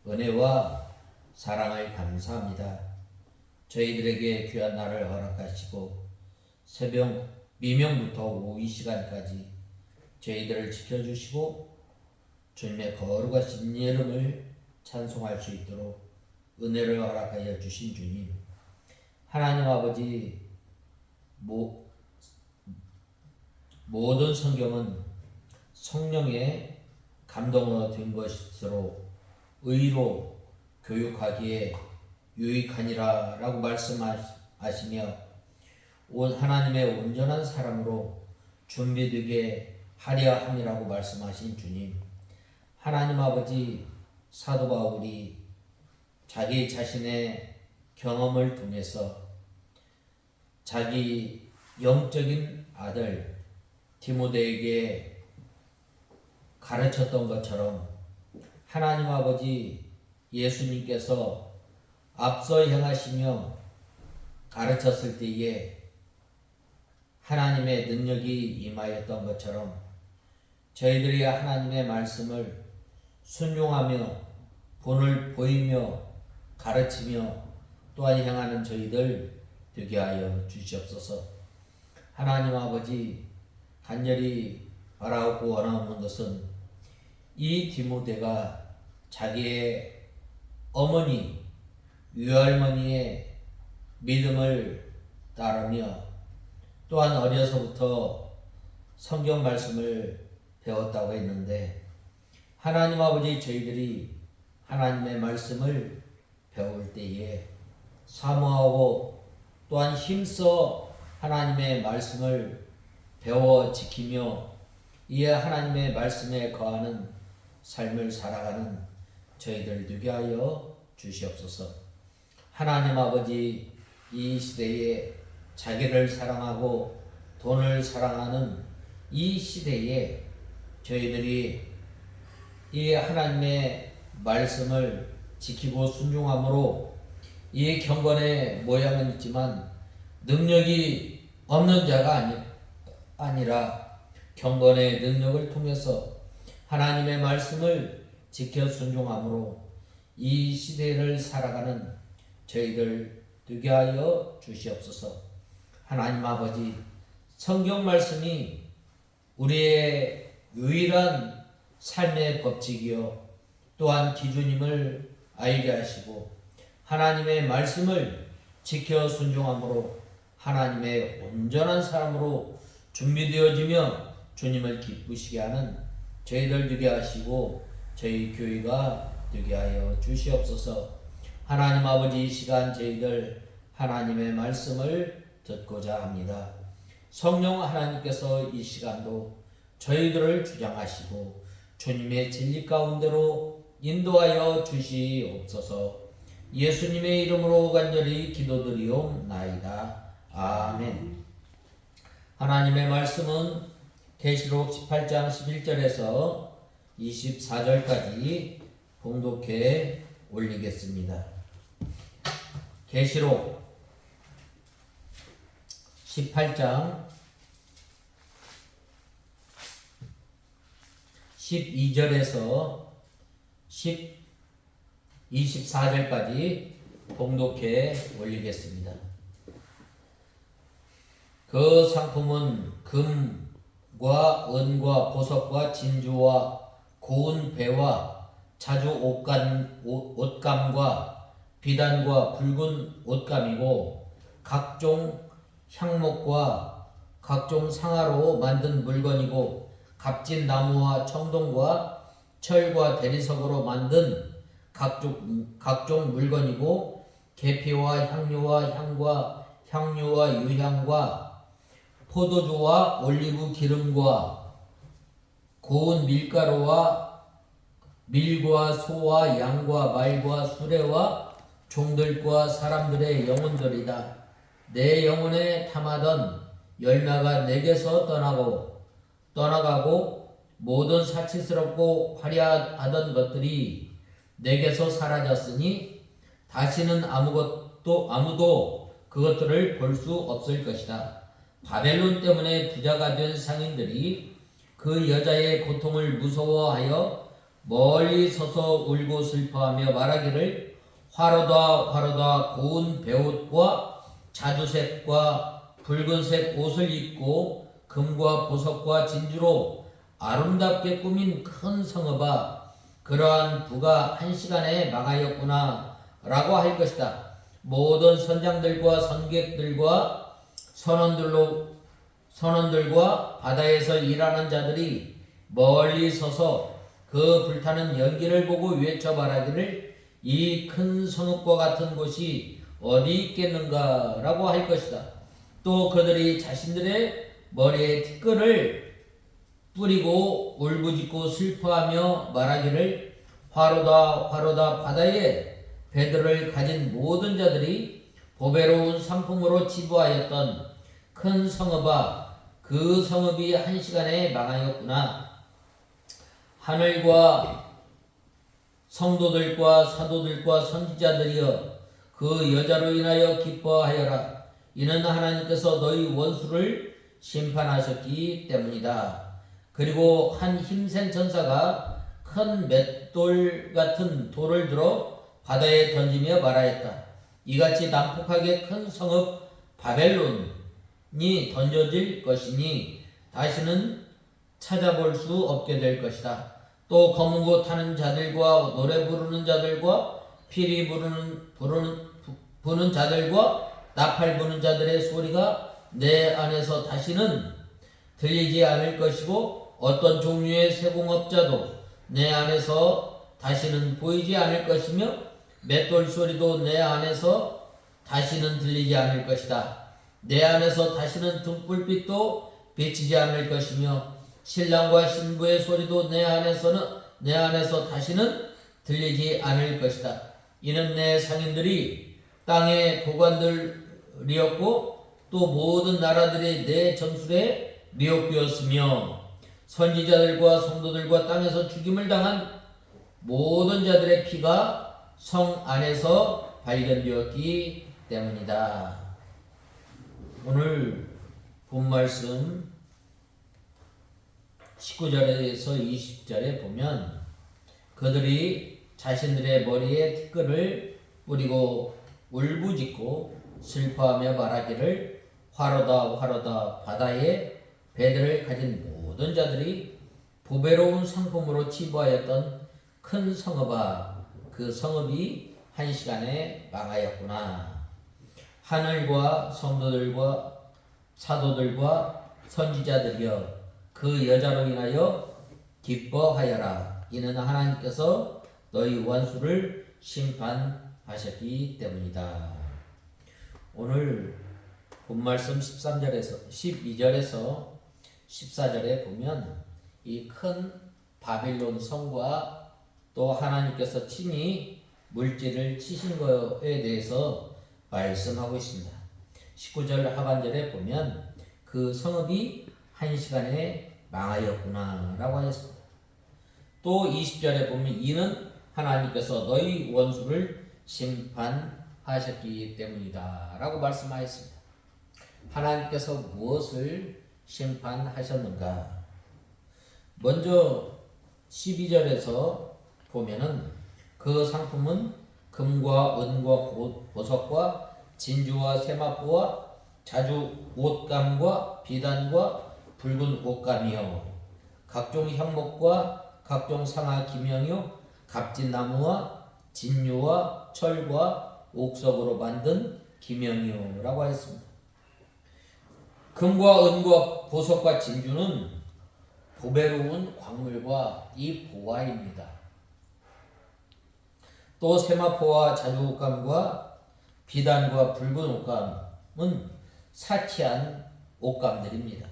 은혜와 사랑을 감사합니다. 저희들에게 귀한 날을 허락하시고 새벽 미명부터 오후 이 시간까지 저희들을 지켜주시고 주님의 거룩하신 이름을 찬송할 수 있도록 은혜를 허락하여 주신 주님, 하나님 아버지, 모든 성경은 성령의 감동으로 된 것으로 의로 교육하기에 유익하니라 라고 말씀하시며 하나님의 온전한 사람으로 준비되게 하려 함이라고 말씀하신 주님, 하나님 아버지, 사도 바울이 자기 자신의 경험을 통해서 자기 영적인 아들 디모데에게 가르쳤던 것처럼 하나님 아버지 예수님께서 앞서 행하시며 가르쳤을 때에 하나님의 능력이 임하였던 것처럼 저희들이 하나님의 말씀을 순종하며 본을 보이며 가르치며 또한 행하는 저희들 되게 하여 주시옵소서. 하나님 아버지, 간절히 바라고 원하는 것은 이 디모데가 자기의 어머니, 외할머니의 믿음을 따르며 또한 어려서부터 성경 말씀을 배웠다고 했는데, 하나님 아버지, 저희들이 하나님의 말씀을 배울 때에 사모하고 또한 힘써 하나님의 말씀을 배워 지키며 이에 하나님의 말씀에 거하는 삶을 살아가는 저희들 되게 하여 주시옵소서. 하나님 아버지, 이 시대에 자기를 사랑하고 돈을 사랑하는 이 시대에 저희들이 이 하나님의 말씀을 지키고 순종함으로 이 경건의 모양은 있지만 능력이 없는 자가 아니라 경건의 능력을 통해서 하나님의 말씀을 지켜 순종함으로 이 시대를 살아가는 저희들 되게 하여 주시옵소서. 하나님 아버지, 성경 말씀이 우리의 유일한 삶의 법칙이요 또한 기준임을 알게 하시고 하나님의 말씀을 지켜 순종함으로 하나님의 온전한 사람으로 준비되어지며 주님을 기쁘시게 하는 저희들 되게 하시고 저희 교회가 되게 하여 주시옵소서. 하나님 아버지, 이 시간 저희들 하나님의 말씀을 듣고자 합니다. 성령 하나님께서 이 시간도 저희들을 주장하시고 주님의 진리 가운데로 인도하여 주시옵소서. 예수님의 이름으로 간절히 기도드리옵나이다. 아멘. 하나님의 말씀은 계시록 18장 11절에서 24절까지 봉독해 올리겠습니다. 계시록 18장 12절에서 24절까지 봉독해 올리겠습니다. 그 상품은 금과 은과 보석과 진주와 고운 배와 자주 옷감과 비단과 붉은 옷감이고 각종 향목과 각종 상아로 만든 물건이고 값진 나무와 청동과 철과 대리석으로 만든 각종 물건이고 계피와 향료와 향과 향료와 유향과 포도주와 올리브 기름과 고운 밀가루와 밀과 소와 양과 말과 수레와 종들과 사람들의 영혼들이다. 내 영혼에 탐하던 열매가 내게서 떠나가고 모든 사치스럽고 화려하던 것들이 내게서 사라졌으니 다시는 아무도 그것들을 볼 수 없을 것이다. 바벨론 때문에 부자가 된 상인들이 그 여자의 고통을 무서워하여 멀리 서서 울고 슬퍼하며 말하기를 화로다 화로다 고운 베옷과 자주색과 붉은색 옷을 입고 금과 보석과 진주로 아름답게 꾸민 큰 성읍아 그러한 부가 한 시간에 망하였구나 라고 할 것이다. 모든 선장들과 선객들과 선원들과 바다에서 일하는 자들이 멀리 서서 그 불타는 연기를 보고 외쳐 말하기를 이 큰 성읍과 같은 곳이 어디 있겠는가 라고 할 것이다. 또 그들이 자신들의 머리에 티끌을 뿌리고 울부짖고 슬퍼하며 말하기를 화로다 화로다 바다에 배들을 가진 모든 자들이 보배로운 상품으로 치부하였던 큰 성읍아 그 성읍이 한 시간에 망하였구나. 하늘과 성도들과 사도들과 선지자들이여 그 여자로 인하여 기뻐하여라. 이는 하나님께서 너희 원수를 심판하셨기 때문이다. 그리고 한 힘센 천사가 큰 맷돌 같은 돌을 들어 바다에 던지며 말하였다. 이같이 난폭하게 큰 성읍 바벨론이 던져질 것이니 다시는 찾아볼 수 없게 될 것이다. 또 검은 고 타는 자들과 노래 부르는 자들과 피리 부는 자들과 나팔 부는 자들의 소리가 내 안에서 다시는 들리지 않을 것이고 어떤 종류의 세공업자도 내 안에서 다시는 보이지 않을 것이며 맷돌 소리도 내 안에서 다시는 들리지 않을 것이다. 내 안에서 다시는 등불빛도 비치지 않을 것이며 신랑과 신부의 소리도 내 안에서 다시는 들리지 않을 것이다. 이는 내 상인들이 땅의 고관들이었고 또 모든 나라들이 내 전술에 미혹되었으며 선지자들과 성도들과 땅에서 죽임을 당한 모든 자들의 피가 성 안에서 발견되었기 때문이다. 오늘 본 말씀 19절에서 20절에 보면 그들이 자신들의 머리에 티끌을 뿌리고 울부짖고 슬퍼하며 말하기를 화로다 화로다 바다에 배들을 가진 모든 자들이 보배로운 상품으로 치부하였던 큰 성읍아 그 성읍이 한 시간에 망하였구나. 하늘과 성도들과 사도들과 선지자들이여 그 여자로 인하여 기뻐하여라. 이는 하나님께서 너희 원수를 심판하셨기 때문이다. 오늘 본말씀 12절에서 14절에 보면 이 큰 바빌론 성과 또 하나님께서 친히 물질을 치신 것에 대해서 말씀하고 있습니다. 19절 하반절에 보면 그 성읍이 한 시간에 망하였구나 라고 하였습니다. 또 20절에 보면 이는 하나님께서 너희 원수를 심판하셨기 때문이다 라고 말씀하였습니다. 하나님께서 무엇을 심판하셨는가? 먼저 12절에서 보면은 그 상품은 금과 은과 보석과 진주와 세마포와 자주 옷감과 비단과 붉은 옷감이요 각종 향목과 각종 상아 기명이요 값진 나무와 진유와 철과 옥석으로 만든 기명이요 라고 했습니다. 금과 은과 보석과 진주는 보배로운 광물과 이 보화입니다. 또 세마포와 자주 옷감과 비단과 붉은 옷감은 사치한 옷감들입니다.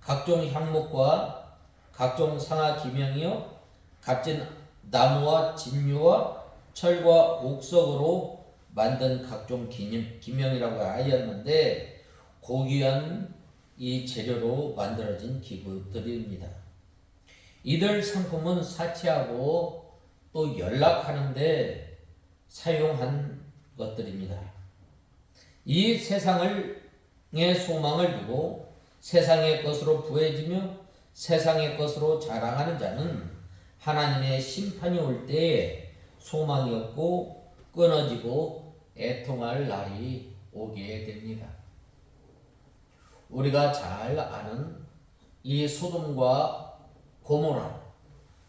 각종 향목과 각종 상아 기명이요 값진 나무와 진유와 철과 옥석으로 만든 각종 기명이라고 하였는데 고귀한 이 재료로 만들어진 기구들입니다. 이들 상품은 사치하고 또 연락하는데 사용한 것들입니다. 이 세상의 소망을 두고 세상의 것으로 부해지며 세상의 것으로 자랑하는 자는 하나님의 심판이 올 때에 소망이 없고 끊어지고 애통할 날이 오게 됩니다. 우리가 잘 아는 이 소돔과 고모라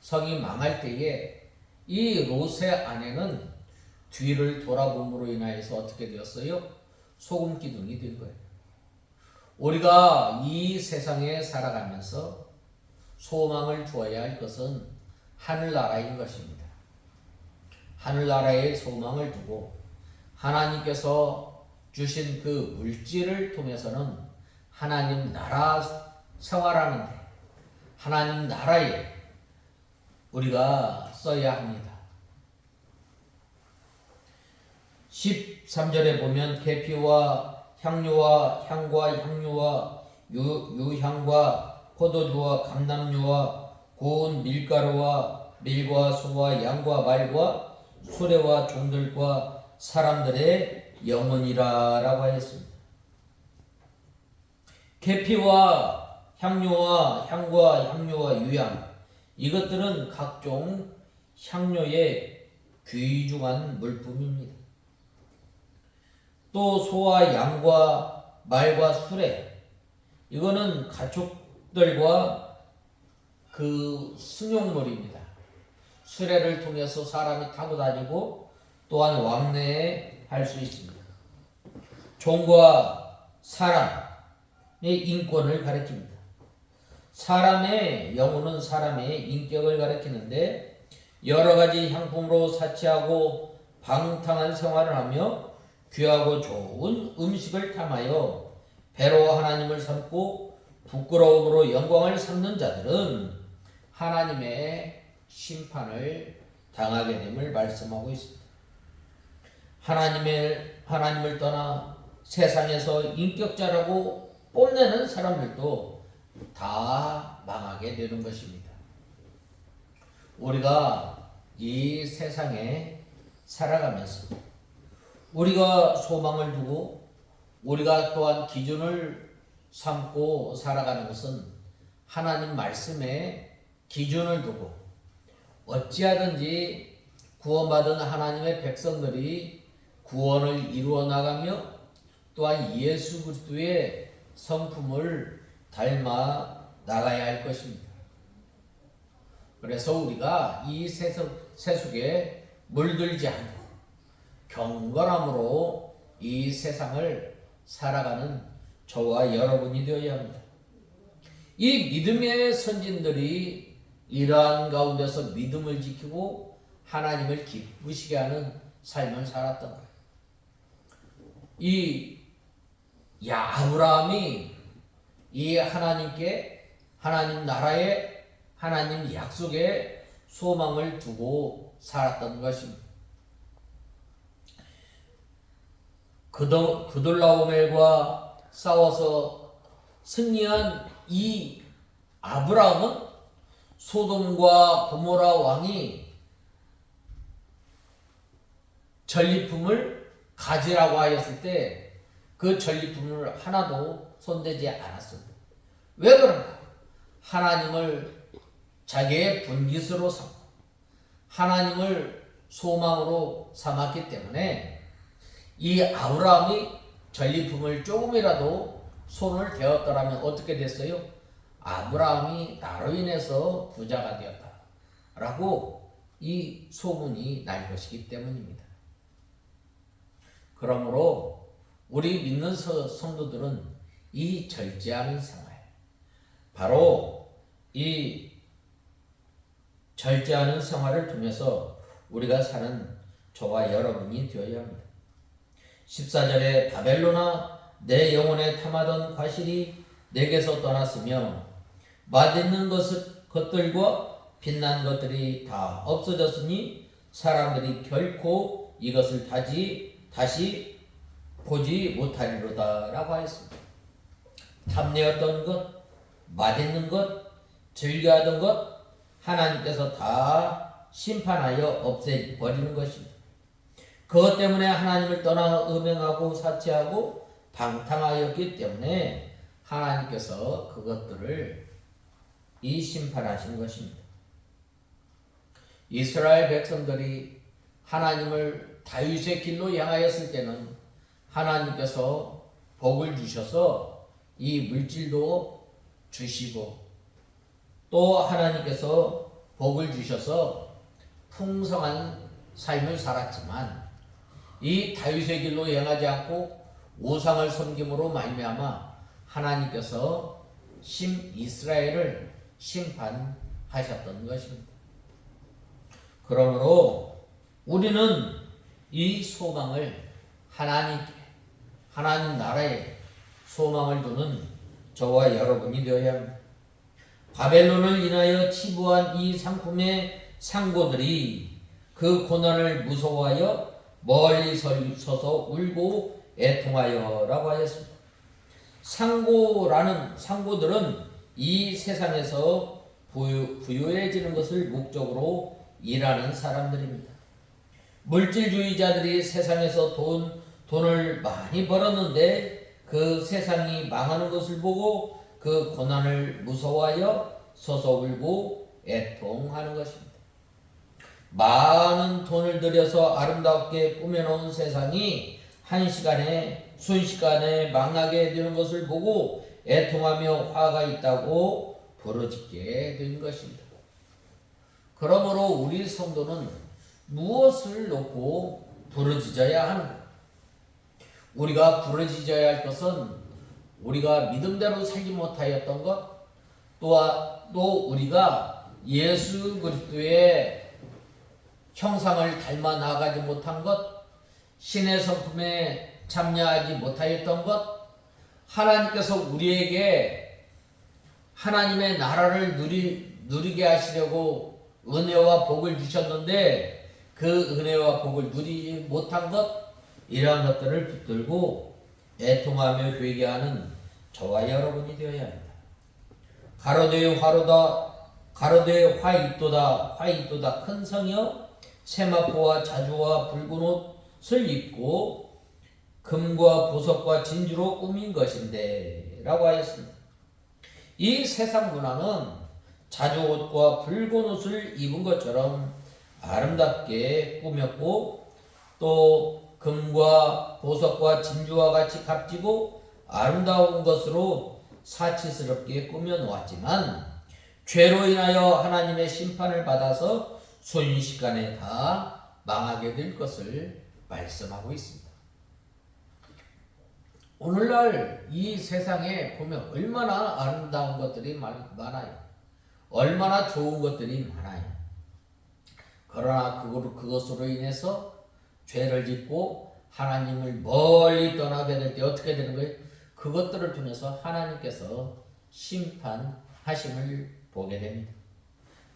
성이 망할 때에 이 롯의 아내는 뒤를 돌아봄으로 인하여서 어떻게 되었어요? 소금 기둥이 된 거예요. 우리가 이 세상에 살아가면서 소망을 두어야 할 것은 하늘나라인 것입니다. 하늘나라에 소망을 두고 하나님께서 주신 그 물질을 통해서는 하나님 나라 생활하는데 하나님 나라에 우리가 써야 합니다. 13절에 보면 계피와 향료와 향과 향료와 유향과 포도주와 감람유와 고운 밀가루와 밀과 소와 양과 말과 수레와 종들과 사람들의 영혼이라 라고 하였습니다. 계피와 향료와 향과 향료와 유향, 이것들은 각종 향료의 귀중한 물품입니다. 또 소와 양과 말과 수레, 이거는 가축들과 그 승용물입니다. 수레를 통해서 사람이 타고 다니고 또한 왕래에 할 수 있습니다. 종과 사람의 인권을 가리킵니다. 사람의 영혼은 사람의 인격을 가리키는데 여러 가지 향품으로 사치하고 방탕한 생활을 하며 귀하고 좋은 음식을 탐하여 배로 하나님을 삼고 부끄러움으로 영광을 삼는 자들은 하나님의 심판을 당하게 됨을 말씀하고 있습니다. 하나님을 떠나 세상에서 인격자라고 뽐내는 사람들도 다 망하게 되는 것입니다. 우리가 이 세상에 살아가면서 우리가 소망을 두고 우리가 또한 기준을 삼고 살아가는 것은 하나님 말씀에 기준을 두고 어찌하든지 구원받은 하나님의 백성들이 구원을 이루어 나가며 또한 예수 그리스도의 성품을 닮아 나가야 할 것입니다. 그래서 우리가 이 세속에 물들지 않고 경건함으로 이 세상을 살아가는 저와 여러분이 되어야 합니다. 이 믿음의 선진들이 이러한 가운데서 믿음을 지키고 하나님을 기쁘시게 하는 삶을 살았던 거예요. 아브라함이 이 하나님께 하나님 나라에 하나님 약속에 소망을 두고 살았던 것입니다. 그돌라오멜과 싸워서 승리한 이 아브라함은 소돔과 고모라 왕이 전리품을 가지라고 하였을 때 그 전리품을 하나도 손대지 않았습니다. 왜 그런가? 하나님을 자기의 분깃으로 삼고 하나님을 소망으로 삼았기 때문에 이 아브라함이 전리품을 조금이라도 손을 대었더라면 어떻게 됐어요? 아브라함이 나로 인해서 부자가 되었다 라고 이 소문이 날 것이기 때문입니다. 그러므로 우리 믿는 성도들은 이 절제하는 생활, 바로 이 절제하는 생활을 통해서 우리가 사는 저와 여러분이 되어야 합니다. 14절에 바벨론아 내 영혼에 탐하던 과실이 내게서 떠났으며 맛있는 것들과 빛난 것들이 다 없어졌으니 사람들이 결코 이것을 다시 보지 못하리로다 라고 하였습니다. 탐내었던 것, 맛있는 것, 즐겨하던 것 하나님께서 다 심판하여 없애버리는 것입니다. 그것 때문에 하나님을 떠나 음행하고 사치하고 방탕하였기 때문에 하나님께서 그것들을 심판하신 것입니다. 이스라엘 백성들이 하나님을 다윗의 길로 향하였을 때는 하나님께서 복을 주셔서 이 물질도 주시고 또 하나님께서 복을 주셔서 풍성한 삶을 살았지만 이 다윗의 길로 행하지 않고 우상을 섬김으로 말미암아 하나님께서 이스라엘을 심판하셨던 것입니다. 그러므로 우리는 이 소망을 하나님께, 하나님 나라에 소망을 두는 저와 여러분이 되어야 합니다. 바벨론을 인하여 치부한 이 상품의 상고들이 그 고난을 무서워하여 멀리 서서 울고 애통하여 라고 하였습니다. 상고들은 이 세상에서 부유해지는 것을 목적으로 일하는 사람들입니다. 물질주의자들이 세상에서 돈을 많이 벌었는데 그 세상이 망하는 것을 보고 그 고난을 무서워하여 서서 울고 애통하는 것입니다. 많은 돈을 들여서 아름답게 꾸며놓은 세상이 순식간에 망하게 되는 것을 보고 애통하며 화가 있다고 부르짖게 된 것입니다. 그러므로 우리 성도는 무엇을 놓고 부르짖어야 하는가? 우리가 부르짖어야 할 것은 우리가 믿음대로 살지 못하였던 것, 또 우리가 예수 그리스도의 형상을 닮아 나아가지 못한 것, 신의 성품에 참여하지 못하였던 것, 하나님께서 우리에게 하나님의 나라를 누리게 하시려고 은혜와 복을 주셨는데 그 은혜와 복을 누리지 못한 것, 이러한 것들을 붙들고 애통하며 회개하는 저와 여러분이 되어야 합니다. 가로되 화이또다 큰 성이여 세마포와 자주와 붉은 옷을 입고 금과 보석과 진주로 꾸민 것인데 라고 하였습니다. 이 세상 문화는 자주옷과 붉은 옷을 입은 것처럼 아름답게 꾸몄고 또 금과 보석과 진주와 같이 값지고 아름다운 것으로 사치스럽게 꾸며 놓았지만 죄로 인하여 하나님의 심판을 받아서 순식간에 다 망하게 될 것을 말씀하고 있습니다. 오늘날 이 세상에 보면 얼마나 아름다운 것들이 많아요. 얼마나 좋은 것들이 많아요. 그러나 그것으로 인해서 죄를 짓고 하나님을 멀리 떠나게 될 때 어떻게 되는 거예요? 그것들을 통해서 하나님께서 심판하심을 보게 됩니다.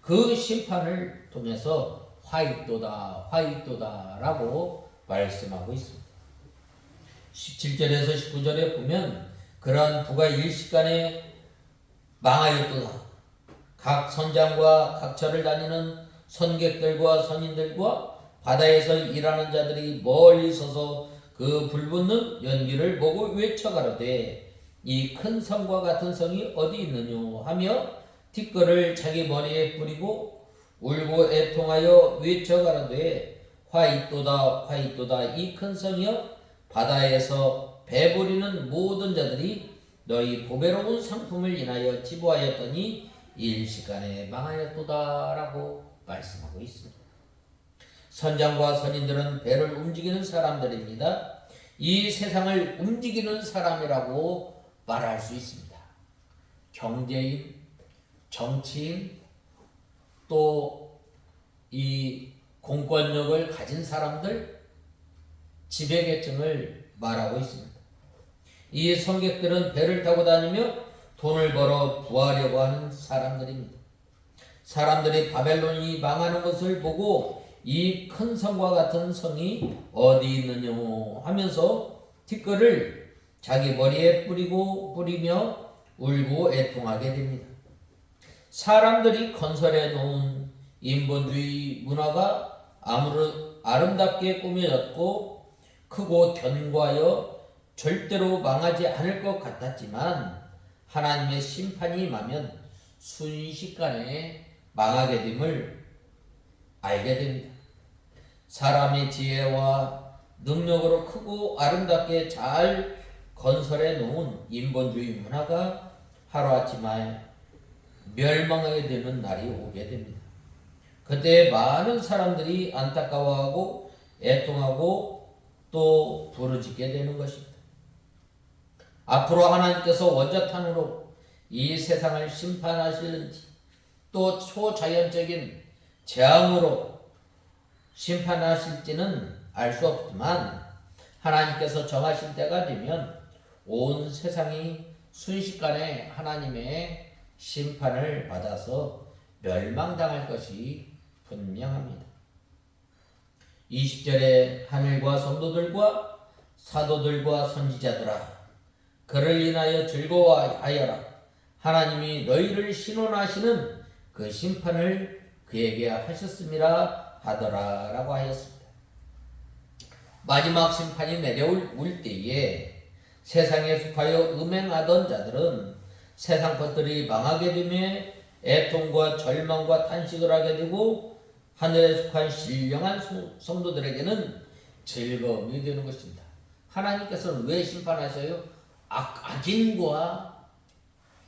그 심판을 통해서 화이또다 라고 말씀하고 있습니다. 17절에서 19절에 보면 그러한 부가 일시간에 망하였도다. 각 선장과 각 절을 다니는 선객들과 선인들과 바다에서 일하는 자들이 멀리 서서 그 불붙는 연기를 보고 외쳐가로되 이 큰 성과 같은 성이 어디 있느뇨 하며 티끌을 자기 머리에 뿌리고 울고 애통하여 외쳐가로되 화이또다 이 큰 성이여 바다에서 배부리는 모든 자들이 너희 보배로운 상품을 인하여 치부하였더니 일시간에 망하였도다 라고 말씀하고 있습니다. 선장과 선인들은 배를 움직이는 사람들입니다. 이 세상을 움직이는 사람이라고 말할 수 있습니다. 경제인, 정치인, 또 이 공권력을 가진 사람들, 지배계층을 말하고 있습니다. 이 선객들은 배를 타고 다니며 돈을 벌어 부하려고 하는 사람들입니다. 사람들이 바벨론이 망하는 것을 보고 이 큰 성과 같은 성이 어디 있느냐 하면서 티끌을 자기 머리에 뿌리며 울고 애통하게 됩니다. 사람들이 건설해 놓은 인본주의 문화가 아름답게 꾸며졌고 크고 견고하여 절대로 망하지 않을 것 같았지만 하나님의 심판이 임하면 순식간에 망하게 됨을 알게 됩니다. 사람의 지혜와 능력으로 크고 아름답게 잘 건설해 놓은 인본주의 문화가 하루아침에 멸망하게 되는 날이 오게 됩니다. 그때 많은 사람들이 안타까워하고 애통하고 또 부르짖게 되는 것입니다. 앞으로 하나님께서 원자탄으로 이 세상을 심판하실는지 또 초자연적인 재앙으로 심판하실지는 알 수 없지만 하나님께서 정하실 때가 되면 온 세상이 순식간에 하나님의 심판을 받아서 멸망당할 것이 분명합니다. 20절에 하늘과 성도들과 사도들과 선지자들아 그를 인하여 즐거워하여라. 하나님이 너희를 신원하시는 그 심판을 그에게 하셨음이라 하더라 라고 하였습니다. 마지막 심판이 내려올 때에 세상에 속하여 음행하던 자들은 세상 것들이 망하게 되며 애통과 절망과 탄식을 하게 되고 하늘에 속한 신령한 성도들에게는 즐거움이 되는 것입니다. 하나님께서는 왜 심판하셔요? 악인과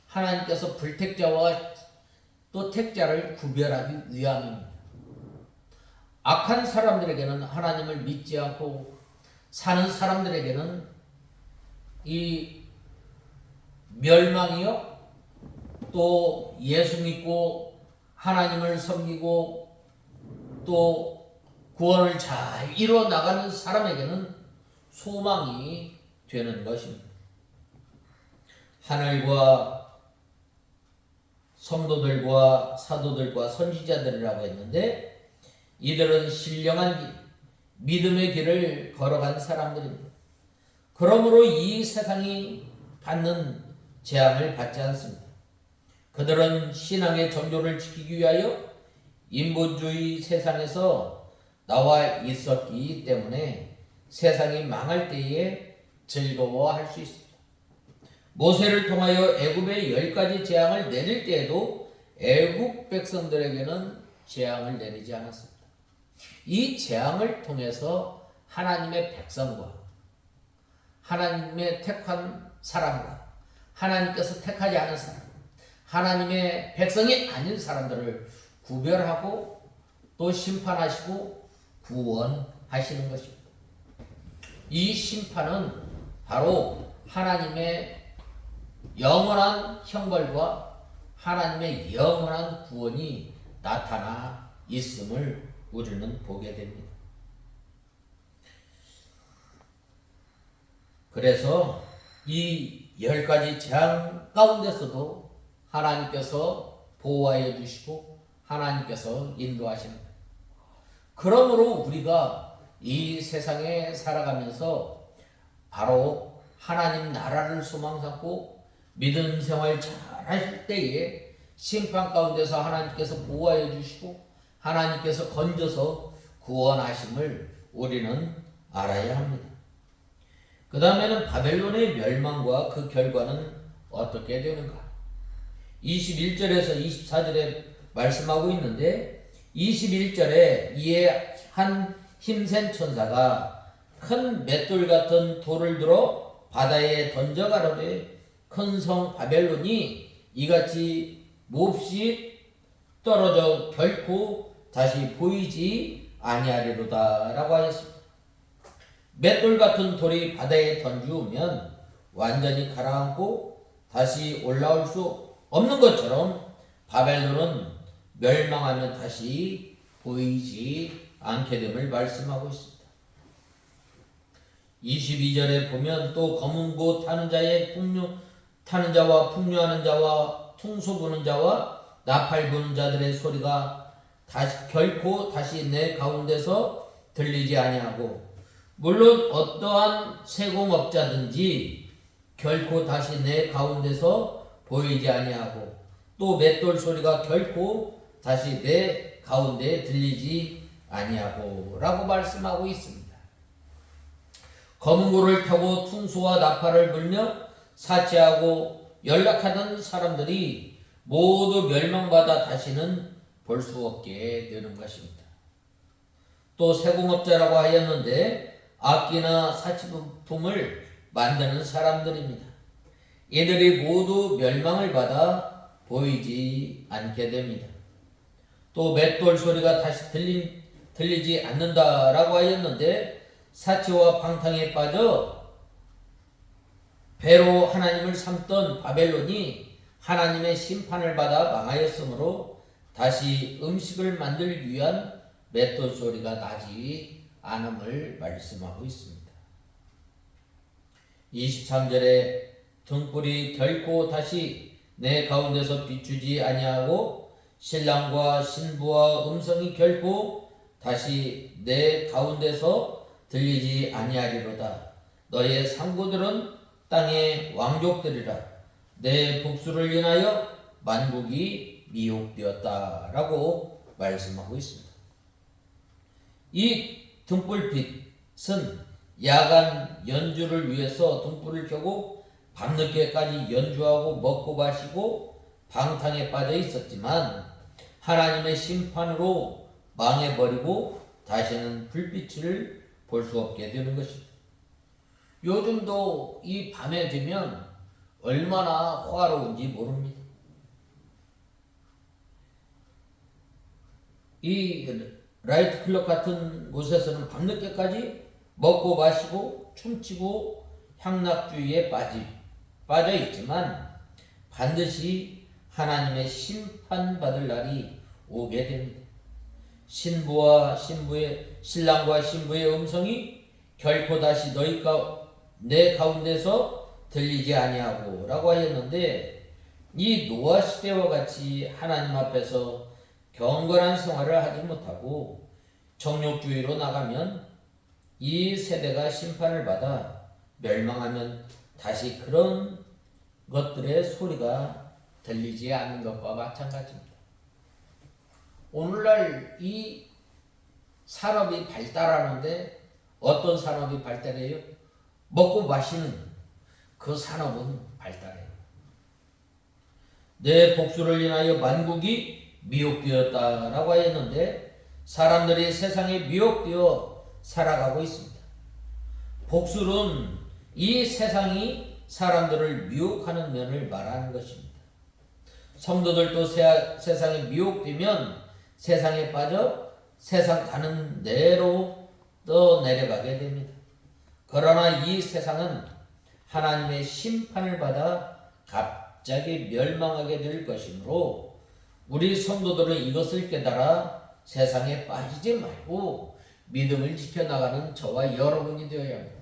하나님께서 불택자와 또 택자를 구별하기 위함입니다. 악한 사람들에게는 하나님을 믿지 않고 사는 사람들에게는 이 멸망이요 또 예수 믿고 하나님을 섬기고 또 구원을 잘 이루어 나가는 사람에게는 소망이 되는 것입니다. 하늘과 성도들과 사도들과 선지자들이라고 했는데 이들은 신령한 믿음의 길을 걸어간 사람들입니다. 그러므로 이 세상이 받는 재앙을 받지 않습니다. 그들은 신앙의 정조를 지키기 위하여 인본주의 세상에서 나와 있었기 때문에 세상이 망할 때에 즐거워할 수 있습니다. 모세를 통하여 애굽에 10가지 재앙을 내릴 때에도 애굽 백성들에게는 재앙을 내리지 않았습니다. 이 재앙을 통해서 하나님의 백성과 하나님의 택한 사람과 하나님께서 택하지 않은 사람, 하나님의 백성이 아닌 사람들을 구별하고 또 심판하시고 구원하시는 것입니다. 이 심판은 바로 하나님의 영원한 형벌과 하나님의 영원한 구원이 나타나 있음을 우리는 보게 됩니다. 그래서 이 10가지 재앙 가운데서도 하나님께서 보호하여 주시고 하나님께서 인도하십니다. 그러므로 우리가 이 세상에 살아가면서 바로 하나님 나라를 소망 삼고 믿음 생활 잘 하실 때에 심판 가운데서 하나님께서 보호하여 주시고 하나님께서 건져서 구원하심을 우리는 알아야 합니다. 그 다음에는 바벨론의 멸망과 그 결과는 어떻게 되는가? 21절에서 24절에 말씀하고 있는데 21절에 이에 한 힘센 천사가 큰 맷돌 같은 돌을 들어 바다에 던져 가로되 큰 성 바벨론이 이같이 몹시 떨어져 결코 다시 보이지 아니하리로다 라고 하였습니다. 맷돌 같은 돌이 바다에 던지우면 완전히 가라앉고 다시 올라올 수 없는 것처럼 바벨론은 멸망하면 다시 보이지 않게 됨을 말씀하고 있습니다. 22절에 보면 또 검은 고 타는 자와 풍류하는 자와 퉁소 부는 자와 나팔 부는 자들의 소리가 결코 다시 내 가운데서 들리지 아니하고 물론 어떠한 세공업자든지 결코 다시 내 가운데서 보이지 아니하고 또 맷돌 소리가 결코 다시 내 가운데에 들리지 아니하고 라고 말씀하고 있습니다. 검은 고를 타고 퉁소와 나팔을 불며 사치하고 연락하던 사람들이 모두 멸망받아 다시는 볼 수 없게 되는 것입니다. 또 세공업자라고 하였는데 악기나 사치품을 만드는 사람들입니다. 이들이 모두 멸망을 받아 보이지 않게 됩니다. 또 맷돌 소리가 다시 들리지 않는다라고 하였는데 사치와 방탕에 빠져 배로 하나님을 삼던 바벨론이 하나님의 심판을 받아 망하였으므로 다시 음식을 만들기 위한 맷돌 소리가 나지 않음을 말씀하고 있습니다. 23절에 등불이 결코 다시 내 가운데서 비추지 아니하고 신랑과 신부와 음성이 결코 다시 내 가운데서 들리지 아니하리로다. 너의 상고들은 땅의 왕족들이라. 내 복수를 인하여 만국이 미혹되었다라고 말씀하고 있습니다. 이 등불빛은 야간 연주를 위해서 등불을 켜고 밤늦게까지 연주하고 먹고 마시고 방탕에 빠져 있었지만 하나님의 심판으로 망해버리고 다시는 불빛을 볼 수 없게 되는 것입니다. 요즘도 이 밤에 되면 얼마나 화로운지 모릅니다. 이 라이트 클럽 같은 곳에서는 밤늦게까지 먹고 마시고 춤추고 향락주의에 빠져 있지만 반드시 하나님의 심판받을 날이 오게 됩니다. 신랑과 신부의 음성이 결코 다시 내 가운데서 들리지 아니하고 라고 하였는데 이 노아 시대와 같이 하나님 앞에서 경건한 생활을 하지 못하고 정욕주의로 나가면 이 세대가 심판을 받아 멸망하면 다시 그런 것들의 소리가 들리지 않는 것과 마찬가지입니다. 오늘날 이 산업이 발달하는데 어떤 산업이 발달해요? 먹고 마시는 그 산업은 발달해요. 내 복수를 인하여 만국이 미혹되었다라고 하였는데 사람들이 세상에 미혹되어 살아가고 있습니다. 복술은 이 세상이 사람들을 미혹하는 면을 말하는 것입니다. 성도들도 세상에 미혹되면 세상에 빠져 세상 가는 대로 또 내려가게 됩니다. 그러나 이 세상은 하나님의 심판을 받아 갑자기 멸망하게 될 것이므로 우리 성도들은 이것을 깨달아 세상에 빠지지 말고 믿음을 지켜나가는 저와 여러분이 되어야 합니다.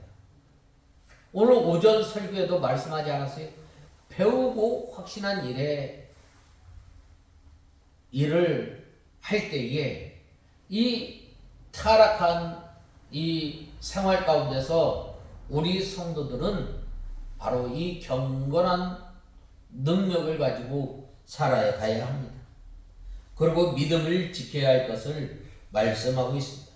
오늘 오전 설교에도 말씀하지 않았어요? 배우고 확신한 일을 할 때에 이 타락한 이 생활 가운데서 우리 성도들은 바로 이 경건한 능력을 가지고 살아가야 합니다. 그리고 믿음을 지켜야 할 것을 말씀하고 있습니다.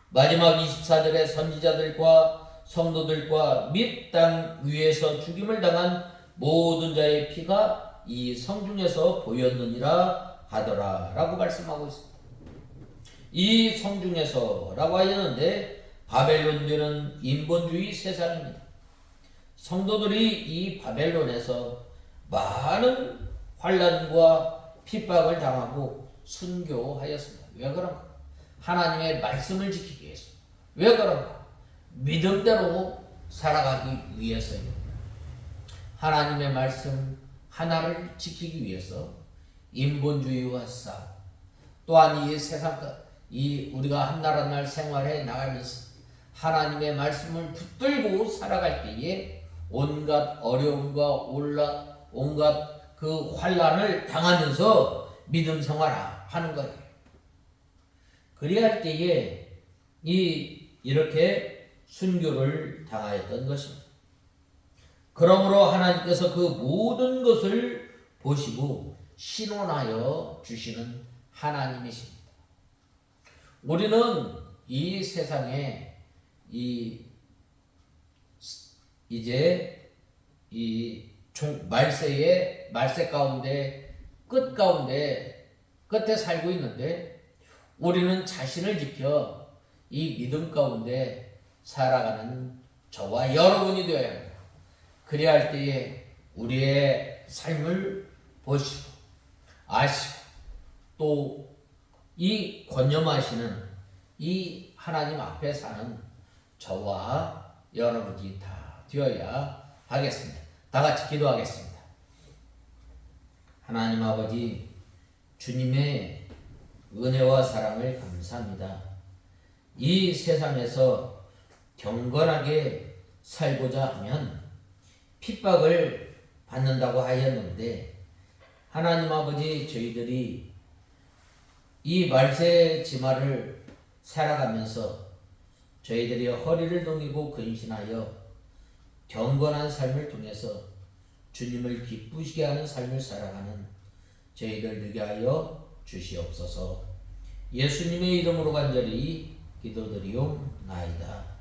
마지막 24절에 선지자들과 성도들과 및 땅 위에서 죽임을 당한 모든 자의 피가 이 성중에서 보였느니라 하더라 라고 말씀하고 있습니다. 이 성중에서 라고 하였는데 바벨론되는 인본주의 세상입니다. 성도들이 이 바벨론에서 많은 환난과 핍박을 당하고 순교하였습니다. 왜 그런가? 하나님의 말씀을 지키기 위해서. 왜 그런가? 믿음대로 살아가기 위해서입니다. 하나님의 말씀 하나를 지키기 위해서 인본주의와 싸움, 또한 이 세상 우리가 한 나라 날 생활해 나가면서 하나님의 말씀을 붙들고 살아갈 때에 온갖 어려움과 온갖 그 환난을 당하면서 믿음 생활하는 거예요. 그래야 할 때에 이렇게 순교를 당하였던 것입니다. 그러므로 하나님께서 그 모든 것을 보시고 신원하여 주시는 하나님이십니다. 우리는 이 세상에 이제 말세 가운데 끝에 살고 있는데 우리는 자신을 지켜 이 믿음 가운데 살아가는 저와 여러분이 되어야 합니다. 그래야 할 때에 우리의 삶을 보시고 아시고 또 이 권념하시는 이 하나님 앞에 사는 저와 여러분이 다 되어야 하겠습니다. 다 같이 기도하겠습니다. 하나님 아버지, 주님의 은혜와 사랑을 감사합니다. 이 세상에서 경건하게 살고자 하면 핍박을 받는다고 하였는데, 하나님 아버지, 저희들이 이 말세지마를 살아가면서 저희들이 허리를 동이고 근신하여 경건한 삶을 통해서 주님을 기쁘시게 하는 삶을 살아가는 저희들 되게 하여 주시옵소서. 예수님의 이름으로 간절히 기도드리옵나이다.